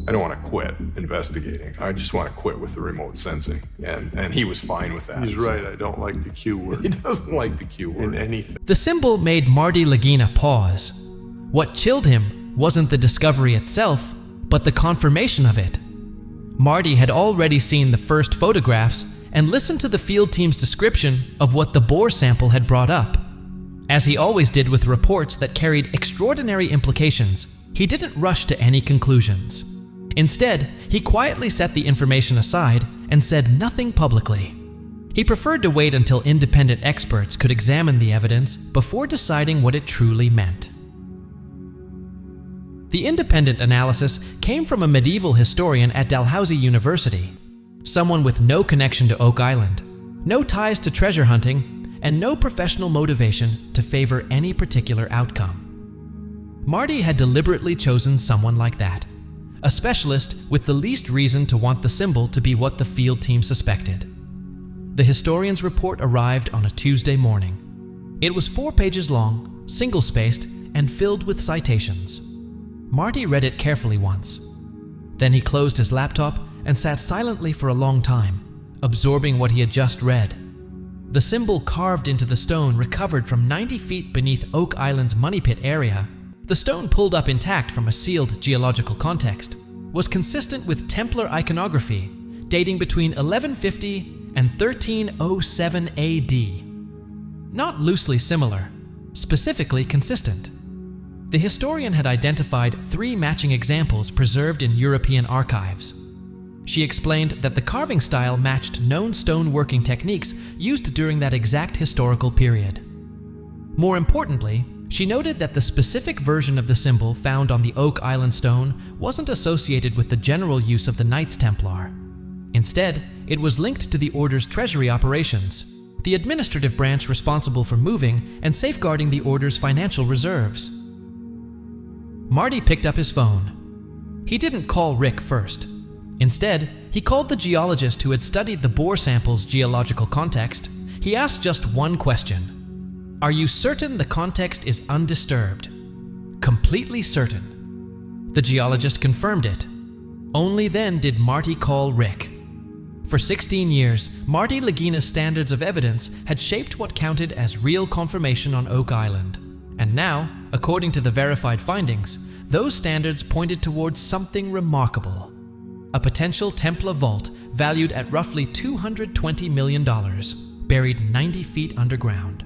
I don't want to quit investigating. I just want to quit with the remote sensing. And he was fine with that. He's right, I don't like the Q He word doesn't like the Q word. in anything. The symbol made Marty Lagina pause. What chilled him wasn't the discovery itself, but the confirmation of it. Marty had already seen the first photographs and listened to the field team's description of what the boar sample had brought up. As he always did with reports that carried extraordinary implications, he didn't rush to any conclusions. Instead, he quietly set the information aside and said nothing publicly. He preferred to wait until independent experts could examine the evidence before deciding what it truly meant. The independent analysis came from a medieval historian at Dalhousie University, someone with no connection to Oak Island, no ties to treasure hunting, and no professional motivation to favor any particular outcome. Marty had deliberately chosen someone like that, a specialist with the least reason to want the symbol to be what the field team suspected. The historian's report arrived on a Tuesday morning. It was 4 pages long, single-spaced, and filled with citations. Marty read it carefully once. Then he closed his laptop and sat silently for a long time, absorbing what he had just read. The symbol carved into the stone recovered from 90 feet beneath Oak Island's Money Pit area, the stone pulled up intact from a sealed geological context, was consistent with Templar iconography dating between 1150 and 1307 AD. Not loosely similar, specifically consistent. The historian had identified 3 matching examples preserved in European archives. She explained that the carving style matched known stone working techniques used during that exact historical period. More importantly, she noted that the specific version of the symbol found on the Oak Island stone wasn't associated with the general use of the Knights Templar. Instead, it was linked to the order's treasury operations, the administrative branch responsible for moving and safeguarding the order's financial reserves. Marty picked up his phone. He didn't call Rick first. Instead, he called the geologist who had studied the boar sample's geological context. He asked just one question. Are you certain the context is undisturbed? Completely certain. The geologist confirmed it. Only then did Marty call Rick. For 16 years, Marty Lagina's standards of evidence had shaped what counted as real confirmation on Oak Island. And now, according to the verified findings, those standards pointed towards something remarkable. A potential Templar vault valued at roughly $220 million, buried 90 feet underground.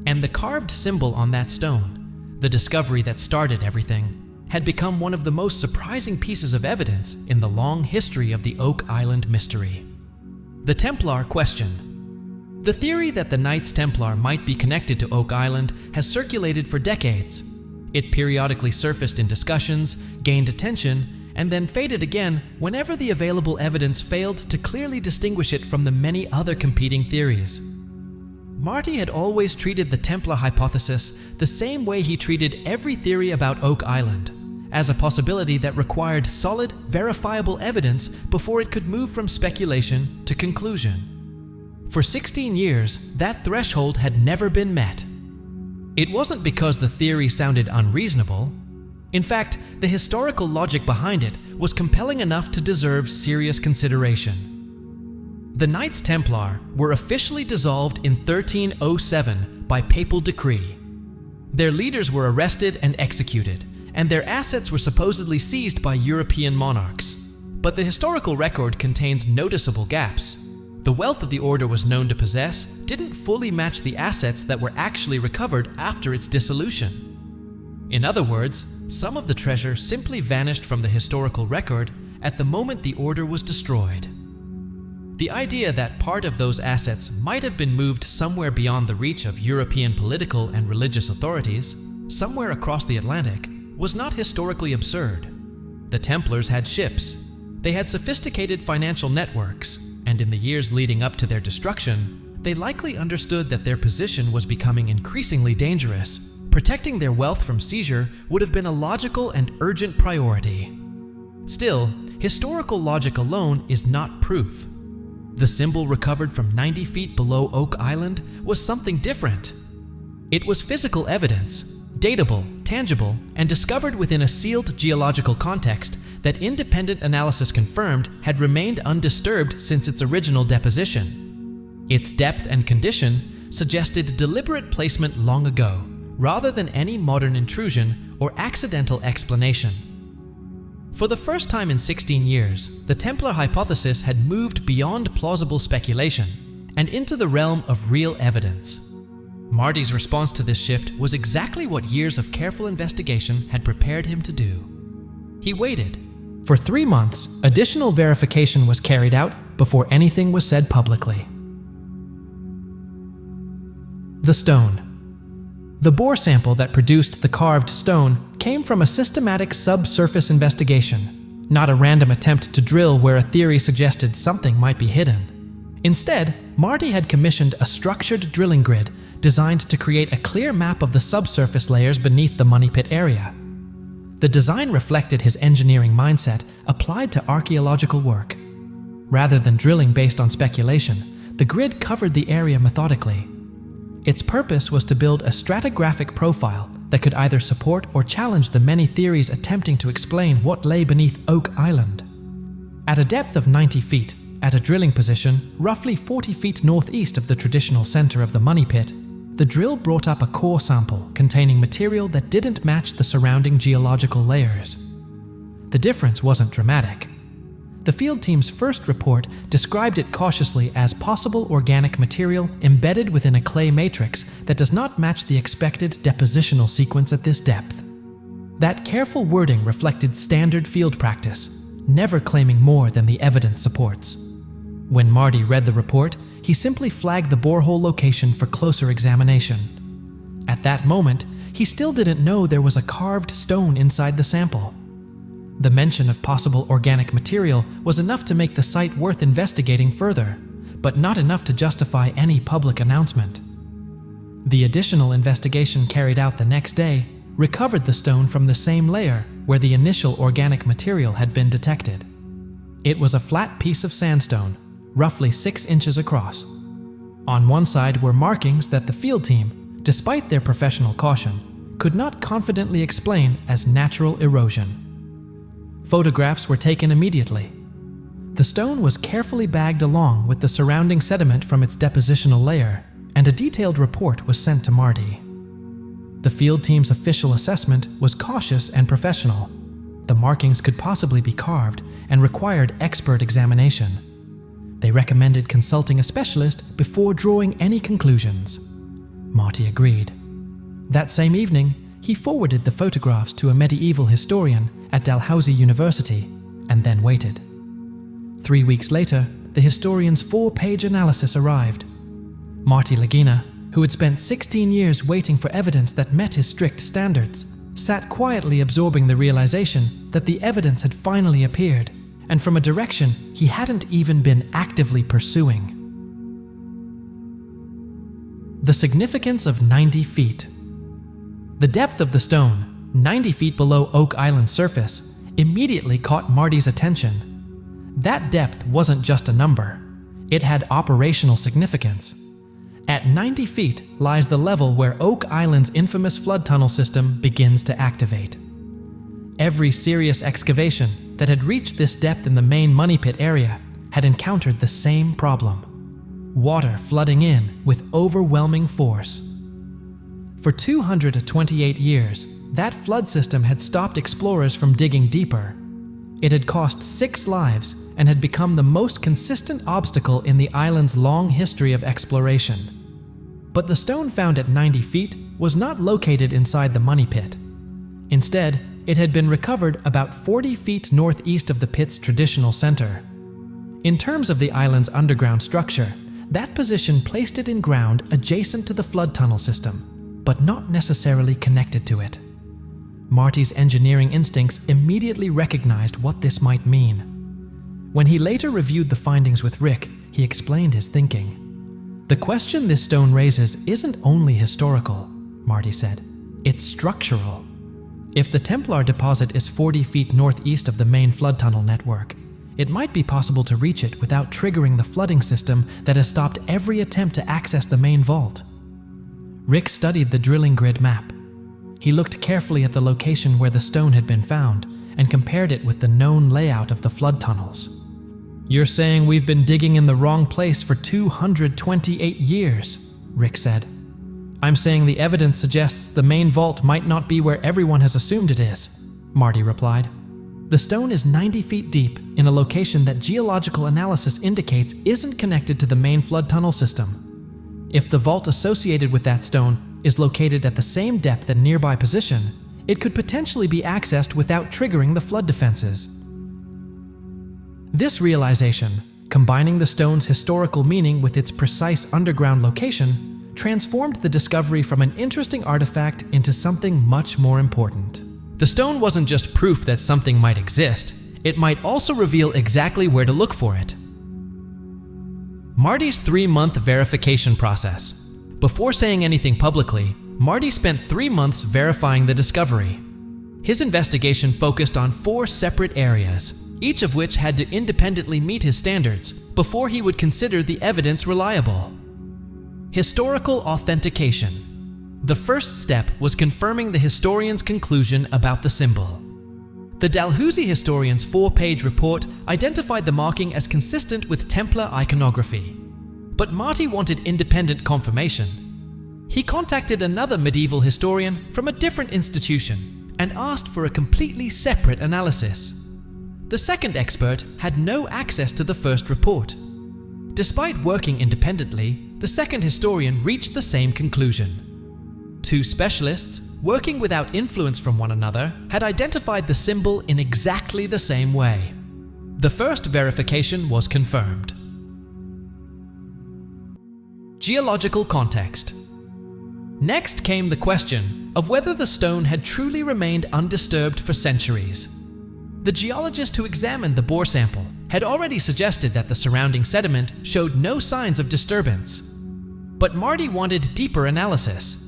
And the carved symbol on that stone, the discovery that started everything, had become one of the most surprising pieces of evidence in the long history of the Oak Island mystery. The Templar question. The theory that the Knights Templar might be connected to Oak Island has circulated for decades. It periodically surfaced in discussions, gained attention, and then faded again whenever the available evidence failed to clearly distinguish it from the many other competing theories. Marty had always treated the Templar hypothesis the same way he treated every theory about Oak Island, as a possibility that required solid, verifiable evidence before it could move from speculation to conclusion. For 16 years, that threshold had never been met. It wasn't because the theory sounded unreasonable. In fact, the historical logic behind it was compelling enough to deserve serious consideration. The Knights Templar were officially dissolved in 1307 by papal decree. Their leaders were arrested and executed, and their assets were supposedly seized by European monarchs. But the historical record contains noticeable gaps. The wealth of the order was known to possess didn't fully match the assets that were actually recovered after its dissolution. In other words, some of the treasure simply vanished from the historical record at the moment the order was destroyed. The idea that part of those assets might have been moved somewhere beyond the reach of European political and religious authorities, somewhere across the Atlantic, was not historically absurd. The Templars had ships, they had sophisticated financial networks, and in the years leading up to their destruction, they likely understood that their position was becoming increasingly dangerous. Protecting their wealth from seizure would have been a logical and urgent priority. Still, historical logic alone is not proof. The symbol recovered from 90 feet below Oak Island was something different. It was physical evidence, datable, tangible, and discovered within a sealed geological context that independent analysis confirmed had remained undisturbed since its original deposition. Its depth and condition suggested deliberate placement long ago, rather than any modern intrusion or accidental explanation. For the first time in 16 years, the Templar hypothesis had moved beyond plausible speculation and into the realm of real evidence. Marty's response to this shift was exactly what years of careful investigation had prepared him to do. He waited. For 3 months, additional verification was carried out before anything was said publicly. The stone. The bore sample that produced the carved stone came from a systematic subsurface investigation, not a random attempt to drill where a theory suggested something might be hidden. Instead, Marty had commissioned a structured drilling grid designed to create a clear map of the subsurface layers beneath the money pit area. The design reflected his engineering mindset applied to archaeological work. Rather than drilling based on speculation, the grid covered the area methodically. Its purpose was to build a stratigraphic profile that could either support or challenge the many theories attempting to explain what lay beneath Oak Island. At a depth of 90 feet, at a drilling position roughly 40 feet northeast of the traditional center of the money pit, the drill brought up a core sample containing material that didn't match the surrounding geological layers. The difference wasn't dramatic. The field team's first report described it cautiously as possible organic material embedded within a clay matrix that does not match the expected depositional sequence at this depth. That careful wording reflected standard field practice, never claiming more than the evidence supports. When Marty read the report, he simply flagged the borehole location for closer examination. At that moment, he still didn't know there was a carved stone inside the sample. The mention of possible organic material was enough to make the site worth investigating further, but not enough to justify any public announcement. The additional investigation carried out the next day recovered the stone from the same layer where the initial organic material had been detected. It was a flat piece of sandstone, roughly 6 inches across. On one side were markings that the field team, despite their professional caution, could not confidently explain as natural erosion. Photographs were taken immediately. The stone was carefully bagged along with the surrounding sediment from its depositional layer, and a detailed report was sent to Marty. The field team's official assessment was cautious and professional. The markings could possibly be carved and required expert examination. They recommended consulting a specialist before drawing any conclusions. Marty agreed. That same evening, he forwarded the photographs to a medieval historian at Dalhousie University and then waited. 3 weeks later, the historian's 4-page analysis arrived. Marty Lagina, who had spent 16 years waiting for evidence that met his strict standards, sat quietly absorbing the realization that the evidence had finally appeared, and from a direction he hadn't even been actively pursuing. The significance of 90 feet. The depth of the stone, 90 feet below Oak Island's surface, immediately caught Marty's attention. That depth wasn't just a number. It had operational significance. At 90 feet lies the level where Oak Island's infamous flood tunnel system begins to activate. Every serious excavation that had reached this depth in the main money pit area had encountered the same problem: water flooding in with overwhelming force. For 228 years, that flood system had stopped explorers from digging deeper. It had cost 6 lives and had become the most consistent obstacle in the island's long history of exploration. But the stone found at 90 feet was not located inside the money pit. Instead, it had been recovered about 40 feet northeast of the pit's traditional center. In terms of the island's underground structure, that position placed it in ground adjacent to the flood tunnel system, but not necessarily connected to it. Marty's engineering instincts immediately recognized what this might mean. When he later reviewed the findings with Rick, he explained his thinking. The question this stone raises isn't only historical, Marty said. It's structural. If the Templar deposit is 40 feet northeast of the main flood tunnel network, it might be possible to reach it without triggering the flooding system that has stopped every attempt to access the main vault. Rick studied the drilling grid map. He looked carefully at the location where the stone had been found and compared it with the known layout of the flood tunnels. "You're saying we've been digging in the wrong place for 228 years, Rick said. "I'm saying the evidence suggests the main vault might not be where everyone has assumed it is," Marty replied. "The stone is 90 feet deep in a location that geological analysis indicates isn't connected to the main flood tunnel system. If the vault associated with that stone is located at the same depth and nearby position, it could potentially be accessed without triggering the flood defenses." This realization, combining the stone's historical meaning with its precise underground location, transformed the discovery from an interesting artifact into something much more important. The stone wasn't just proof that something might exist, it might also reveal exactly where to look for it. Marty's 3-month verification process. Before saying anything publicly, Marty spent 3 months verifying the discovery. His investigation focused on 4 separate areas, each of which had to independently meet his standards before he would consider the evidence reliable. Historical authentication. The first step was confirming the historian's conclusion about the symbol. The Dalhousie historian's 4-page report identified the marking as consistent with Templar iconography. But Marty wanted independent confirmation. He contacted another medieval historian from a different institution and asked for a completely separate analysis. The second expert had no access to the first report. Despite working independently, the second historian reached the same conclusion. 2 specialists, working without influence from one another, had identified the symbol in exactly the same way. The first verification was confirmed. Geological context. Next came the question of whether the stone had truly remained undisturbed for centuries. The geologist who examined the bore sample had already suggested that the surrounding sediment showed no signs of disturbance. But Marty wanted deeper analysis.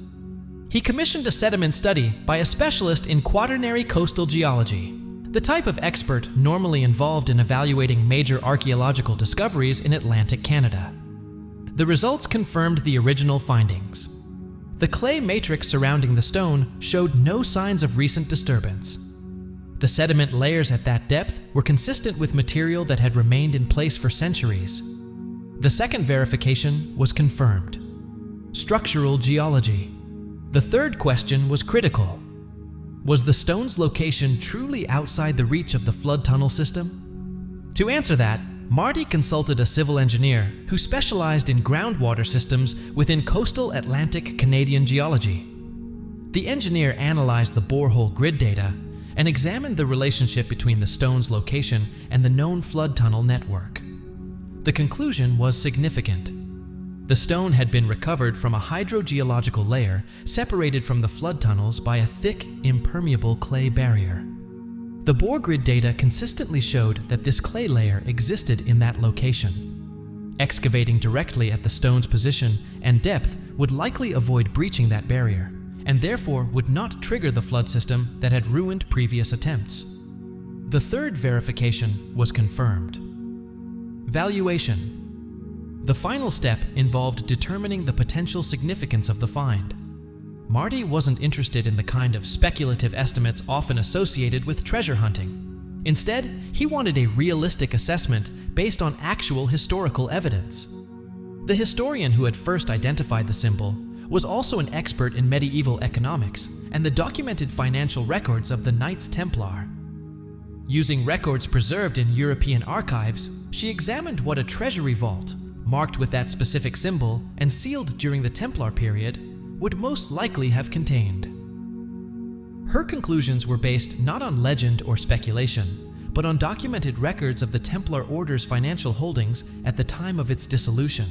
He commissioned a sediment study by a specialist in quaternary coastal geology, the type of expert normally involved in evaluating major archaeological discoveries in Atlantic Canada. The results confirmed the original findings. The clay matrix surrounding the stone showed no signs of recent disturbance. The sediment layers at that depth were consistent with material that had remained in place for centuries. The second verification was confirmed. Structural geology. The third question was critical. Was the stone's location truly outside the reach of the flood tunnel system? To answer that, Marty consulted a civil engineer who specialized in groundwater systems within coastal Atlantic Canadian geology. The engineer analyzed the borehole grid data and examined the relationship between the stone's location and the known flood tunnel network. The conclusion was significant. The stone had been recovered from a hydrogeological layer separated from the flood tunnels by a thick, impermeable clay barrier. The bore grid data consistently showed that this clay layer existed in that location. Excavating directly at the stone's position and depth would likely avoid breaching that barrier, and therefore would not trigger the flood system that had ruined previous attempts. The third verification was confirmed. Valuation. The final step involved determining the potential significance of the find. Marty wasn't interested in the kind of speculative estimates often associated with treasure hunting. Instead, he wanted a realistic assessment based on actual historical evidence. The historian who had first identified the symbol was also an expert in medieval economics and the documented financial records of the Knights Templar. Using records preserved in European archives, she examined what a treasury vault, marked with that specific symbol and sealed during the Templar period, would most likely have contained. Her conclusions were based not on legend or speculation, but on documented records of the Templar Order's financial holdings at the time of its dissolution.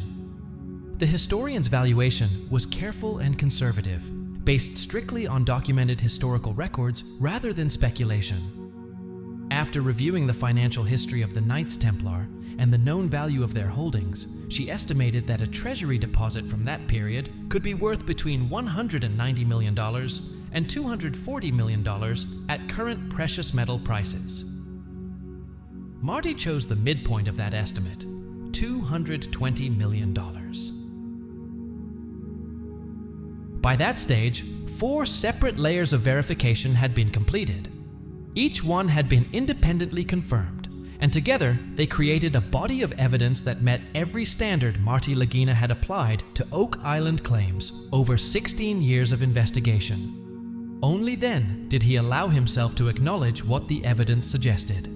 The historian's valuation was careful and conservative, based strictly on documented historical records rather than speculation. After reviewing the financial history of the Knights Templar and the known value of their holdings, she estimated that a treasury deposit from that period could be worth between $190 million and $240 million at current precious metal prices. Marty chose the midpoint of that estimate, $220 million. By that stage, 4 separate layers of verification had been completed. Each one had been independently confirmed, and together they created a body of evidence that met every standard Marty Lagina had applied to Oak Island claims over 16 years of investigation. Only then did he allow himself to acknowledge what the evidence suggested: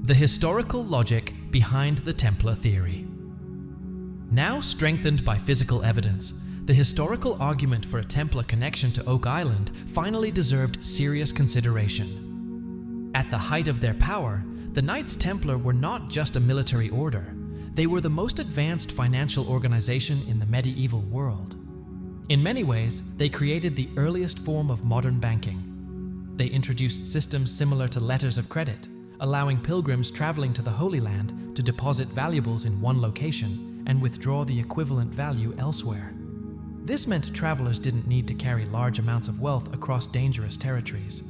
the historical logic behind the Templar theory. Now strengthened by physical evidence, the historical argument for a Templar connection to Oak Island finally deserved serious consideration. At the height of their power, the Knights Templar were not just a military order, they were the most advanced financial organization in the medieval world. In many ways, they created the earliest form of modern banking. They introduced systems similar to letters of credit, allowing pilgrims traveling to the Holy Land to deposit valuables in one location and withdraw the equivalent value elsewhere. This meant travelers didn't need to carry large amounts of wealth across dangerous territories.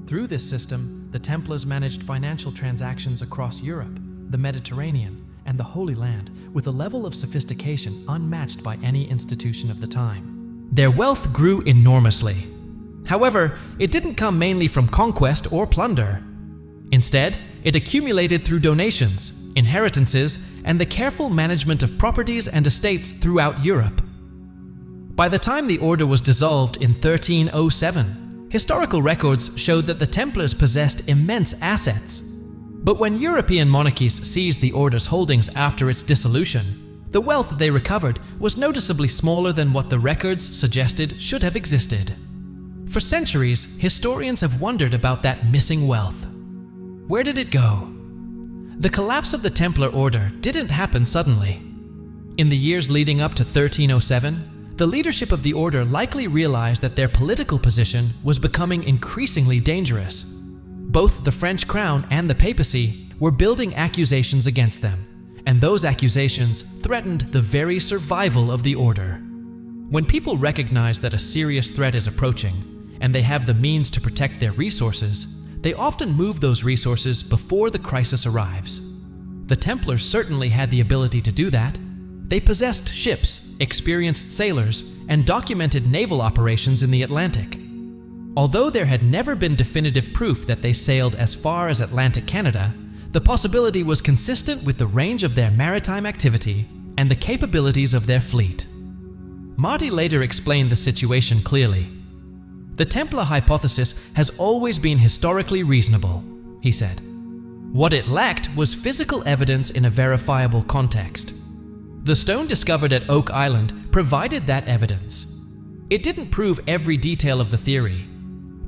Through this system, the Templars managed financial transactions across Europe, the Mediterranean, and the Holy Land with a level of sophistication unmatched by any institution of the time. Their wealth grew enormously. However, it didn't come mainly from conquest or plunder. Instead, it accumulated through donations, inheritances, and the careful management of properties and estates throughout Europe. By the time the order was dissolved in 1307, historical records showed that the Templars possessed immense assets. But when European monarchies seized the order's holdings after its dissolution, the wealth they recovered was noticeably smaller than what the records suggested should have existed. For centuries, historians have wondered about that missing wealth. Where did it go? The collapse of the Templar Order didn't happen suddenly. In the years leading up to 1307, the leadership of the order likely realized that their political position was becoming increasingly dangerous. Both the French crown and the papacy were building accusations against them, and those accusations threatened the very survival of the order. When people recognize that a serious threat is approaching, and they have the means to protect their resources, they often move those resources before the crisis arrives. The Templars certainly had the ability to do that. They possessed ships, experienced sailors, and documented naval operations in the Atlantic. Although there had never been definitive proof that they sailed as far as Atlantic Canada, the possibility was consistent with the range of their maritime activity and the capabilities of their fleet. Marty later explained the situation clearly. The Templar hypothesis has always been historically reasonable, he said. What it lacked was physical evidence in a verifiable context. The stone discovered at Oak Island provided that evidence. It didn't prove every detail of the theory,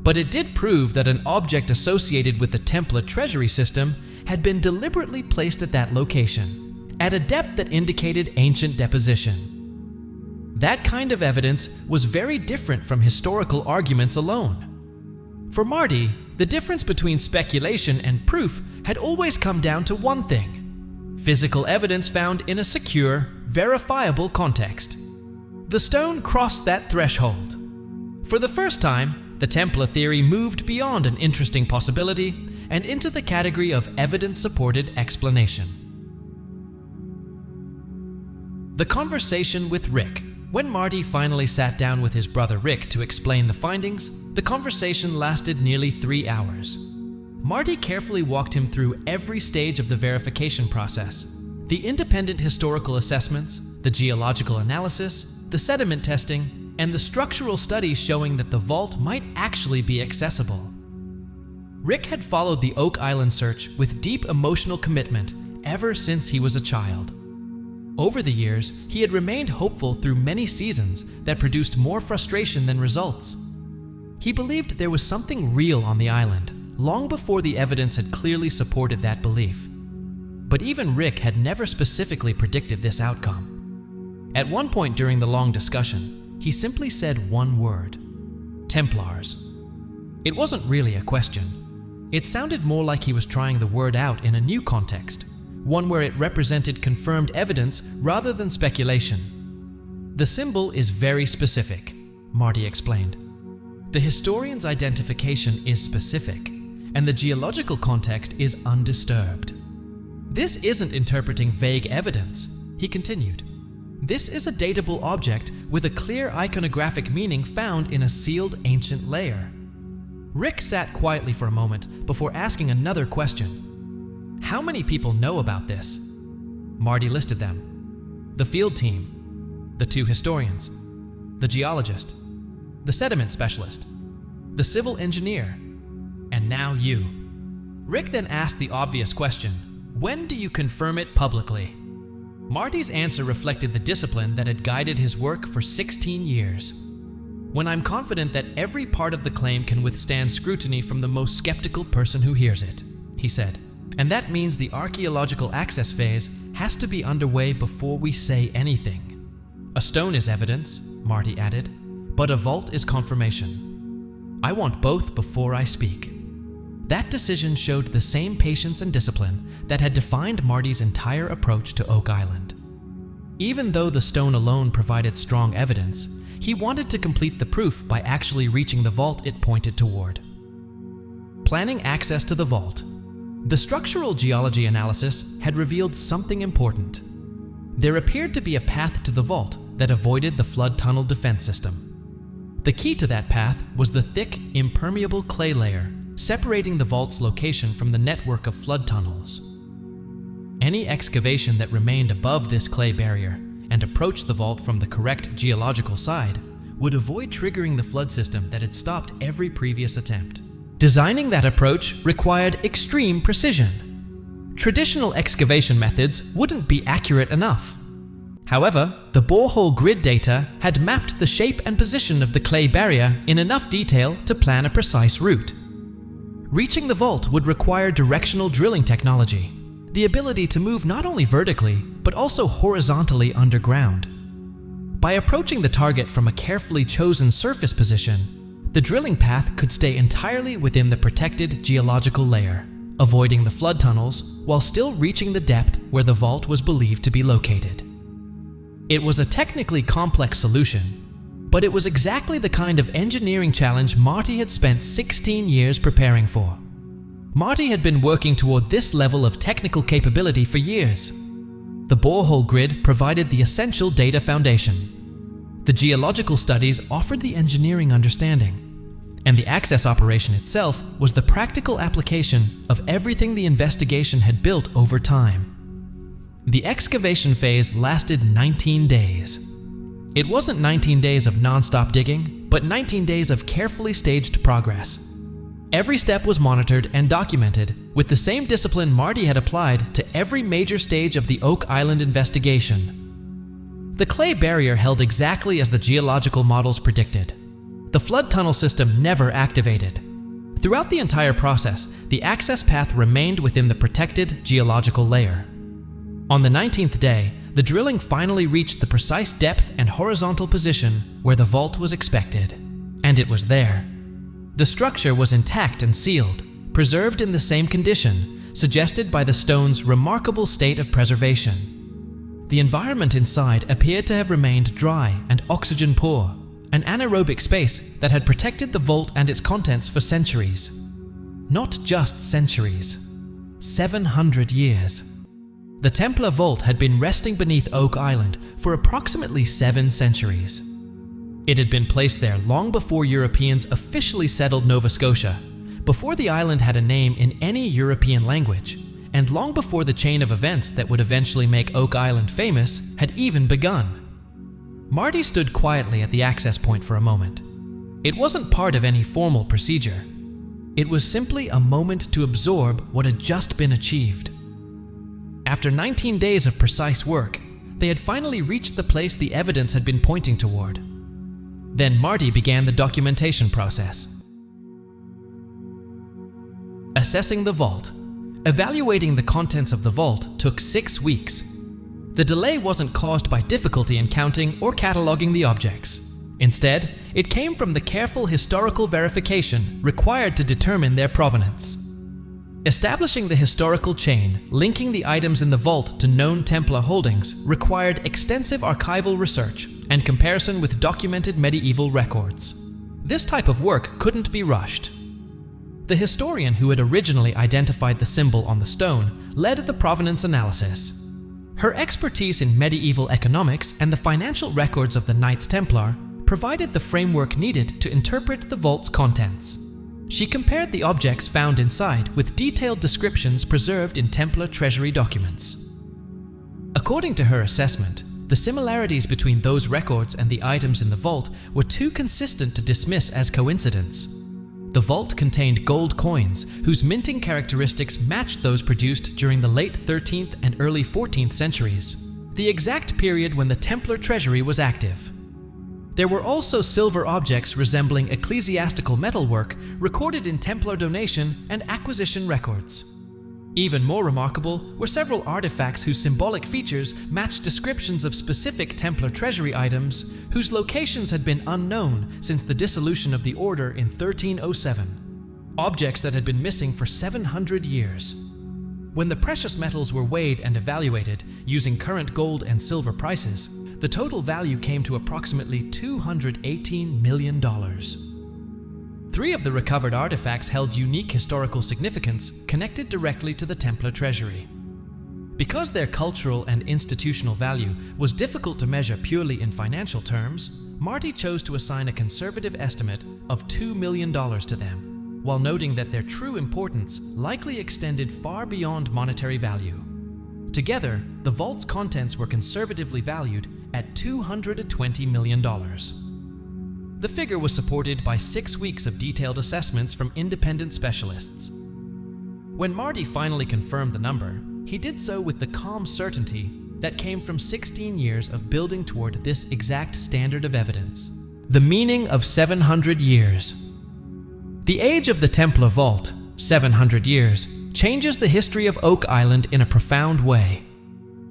but it did prove that an object associated with the Templar treasury system had been deliberately placed at that location, at a depth that indicated ancient deposition. That kind of evidence was very different from historical arguments alone. For Marty, the difference between speculation and proof had always come down to one thing: physical evidence found in a secure, verifiable context. The stone crossed that threshold. For the first time, the Templar theory moved beyond an interesting possibility and into the category of evidence-supported explanation. The conversation with Rick. When Marty finally sat down with his brother Rick to explain the findings, the conversation lasted nearly 3 hours. Marty carefully walked him through every stage of the verification process: the independent historical assessments, the geological analysis, the sediment testing, and the structural studies showing that the vault might actually be accessible. Rick had followed the Oak Island search with deep emotional commitment ever since he was a child. Over the years, he had remained hopeful through many seasons that produced more frustration than results. He believed there was something real on the island, long before the evidence had clearly supported that belief. But even Rick had never specifically predicted this outcome. At one point during the long discussion, he simply said one word: Templars. It wasn't really a question. It sounded more like he was trying the word out in a new context, one where it represented confirmed evidence rather than speculation. The symbol is very specific, Marty explained. The historian's identification is specific, and the geological context is undisturbed. This isn't interpreting vague evidence, he continued. This is a datable object with a clear iconographic meaning found in a sealed ancient layer. Rick sat quietly for a moment before asking another question. How many people know about this? Marty listed them. The field team, the 2 historians, the geologist, the sediment specialist, the civil engineer, and now you. Rick then asked the obvious question, when do you confirm it publicly? Marty's answer reflected the discipline that had guided his work for 16 years. When I'm confident that every part of the claim can withstand scrutiny from the most skeptical person who hears it, he said. And that means the archaeological access phase has to be underway before we say anything. A stone is evidence, Marty added, but a vault is confirmation. I want both before I speak. That decision showed the same patience and discipline that had defined Marty's entire approach to Oak Island. Even though the stone alone provided strong evidence, he wanted to complete the proof by actually reaching the vault it pointed toward. Planning access to the vault. The structural geology analysis had revealed something important. There appeared to be a path to the vault that avoided the flood tunnel defense system. The key to that path was the thick, impermeable clay layer separating the vault's location from the network of flood tunnels. Any excavation that remained above this clay barrier and approached the vault from the correct geological side would avoid triggering the flood system that had stopped every previous attempt. Designing that approach required extreme precision. Traditional excavation methods wouldn't be accurate enough. However, the borehole grid data had mapped the shape and position of the clay barrier in enough detail to plan a precise route. Reaching the vault would require directional drilling technology, the ability to move not only vertically, but also horizontally underground. By approaching the target from a carefully chosen surface position, the drilling path could stay entirely within the protected geological layer, avoiding the flood tunnels while still reaching the depth where the vault was believed to be located. It was a technically complex solution, but it was exactly the kind of engineering challenge Marty had spent 16 years preparing for. Marty had been working toward this level of technical capability for years. The borehole grid provided the essential data foundation. The geological studies offered the engineering understanding, and the access operation itself was the practical application of everything the investigation had built over time. The excavation phase lasted 19 days. It wasn't 19 days of non-stop digging, but 19 days of carefully staged progress. Every step was monitored and documented with the same discipline Marty had applied to every major stage of the Oak Island investigation. The clay barrier held exactly as the geological models predicted. The flood tunnel system never activated. Throughout the entire process, the access path remained within the protected geological layer. On the 19th day, the drilling finally reached the precise depth and horizontal position where the vault was expected. And it was there. The structure was intact and sealed, preserved in the same condition, suggested by the stone's remarkable state of preservation. The environment inside appeared to have remained dry and oxygen-poor, an anaerobic space that had protected the vault and its contents for centuries. Not just centuries, 700 years. The Templar vault had been resting beneath Oak Island for approximately 7 centuries. It had been placed there long before Europeans officially settled Nova Scotia, before the island had a name in any European language, and long before the chain of events that would eventually make Oak Island famous had even begun. Marty stood quietly at the access point for a moment. It wasn't part of any formal procedure. It was simply a moment to absorb what had just been achieved. After 19 days of precise work, they had finally reached the place the evidence had been pointing toward. Then Marty began the documentation process. Assessing the vault. Evaluating the contents of the vault took 6 weeks. The delay wasn't caused by difficulty in counting or cataloging the objects. Instead, it came from the careful historical verification required to determine their provenance. Establishing the historical chain linking the items in the vault to known Templar holdings required extensive archival research and comparison with documented medieval records. This type of work couldn't be rushed. The historian who had originally identified the symbol on the stone led the provenance analysis. Her expertise in medieval economics and the financial records of the Knights Templar provided the framework needed to interpret the vault's contents. She compared the objects found inside with detailed descriptions preserved in Templar treasury documents. According to her assessment, the similarities between those records and the items in the vault were too consistent to dismiss as coincidence. The vault contained gold coins whose minting characteristics matched those produced during the late 13th and early 14th centuries, the exact period when the Templar treasury was active. There were also silver objects resembling ecclesiastical metalwork recorded in Templar donation and acquisition records. Even more remarkable were several artifacts whose symbolic features matched descriptions of specific Templar treasury items whose locations had been unknown since the dissolution of the order in 1307, objects that had been missing for 700 years. When the precious metals were weighed and evaluated using current gold and silver prices, the total value came to approximately $218 million. 3 of the recovered artifacts held unique historical significance connected directly to the Templar treasury. Because their cultural and institutional value was difficult to measure purely in financial terms, Marty chose to assign a conservative estimate of $2 million to them, while noting that their true importance likely extended far beyond monetary value. Together, the vault's contents were conservatively valued at $220 million. The figure was supported by 6 weeks of detailed assessments from independent specialists. When Marty finally confirmed the number, he did so with the calm certainty that came from 16 years of building toward this exact standard of evidence: the meaning of 700 years. The age of the Templar vault, 700 years, changes the history of Oak Island in a profound way.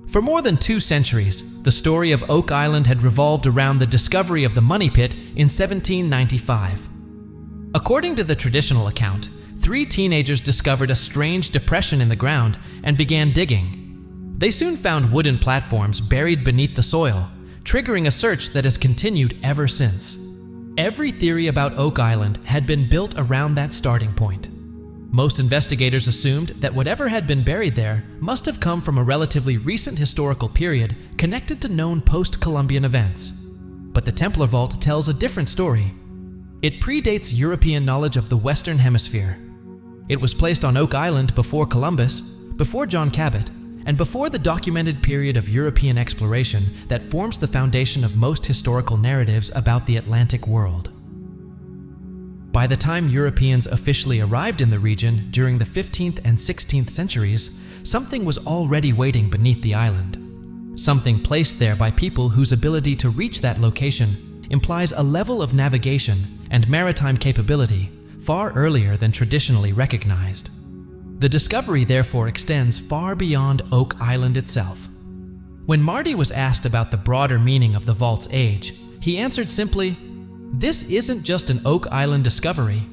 For more than 2 centuries, the story of Oak Island had revolved around the discovery of the money pit in 1795. According to the traditional account, 3 teenagers discovered a strange depression in the ground and began digging. They soon found wooden platforms buried beneath the soil, triggering a search that has continued ever since. Every theory about Oak Island had been built around that starting point. Most investigators assumed that whatever had been buried there must have come from a relatively recent historical period connected to known post-Columbian events. But the Templar vault tells a different story. It predates European knowledge of the Western Hemisphere. It was placed on Oak Island before Columbus, before John Cabot, and before the documented period of European exploration that forms the foundation of most historical narratives about the Atlantic world. By the time Europeans officially arrived in the region during the 15th and 16th centuries, something was already waiting beneath the island. Something placed there by people whose ability to reach that location implies a level of navigation and maritime capability far earlier than traditionally recognized. The discovery therefore extends far beyond Oak Island itself. When Marty was asked about the broader meaning of the vault's age, he answered simply, "This isn't just an Oak Island discovery.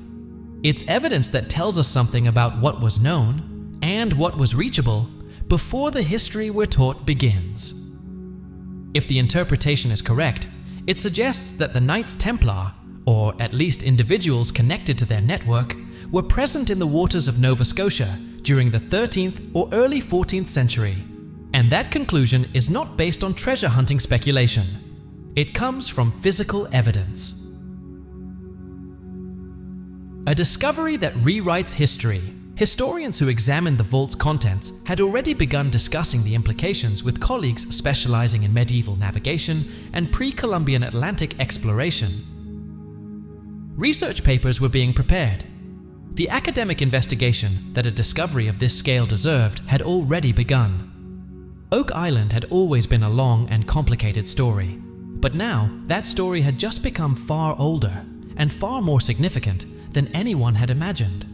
It's evidence that tells us something about what was known and what was reachable before the history we're taught begins." If the interpretation is correct, it suggests that the Knights Templar, or at least individuals connected to their network, were present in the waters of Nova Scotia during the 13th or early 14th century. And that conclusion is not based on treasure hunting speculation. It comes from physical evidence. A discovery that rewrites history. Historians who examined the vault's contents had already begun discussing the implications with colleagues specializing in medieval navigation and pre-Columbian Atlantic exploration. Research papers were being prepared. The academic investigation that a discovery of this scale deserved had already begun. Oak Island had always been a long and complicated story, but now that story had just become far older and far more significant than anyone had imagined.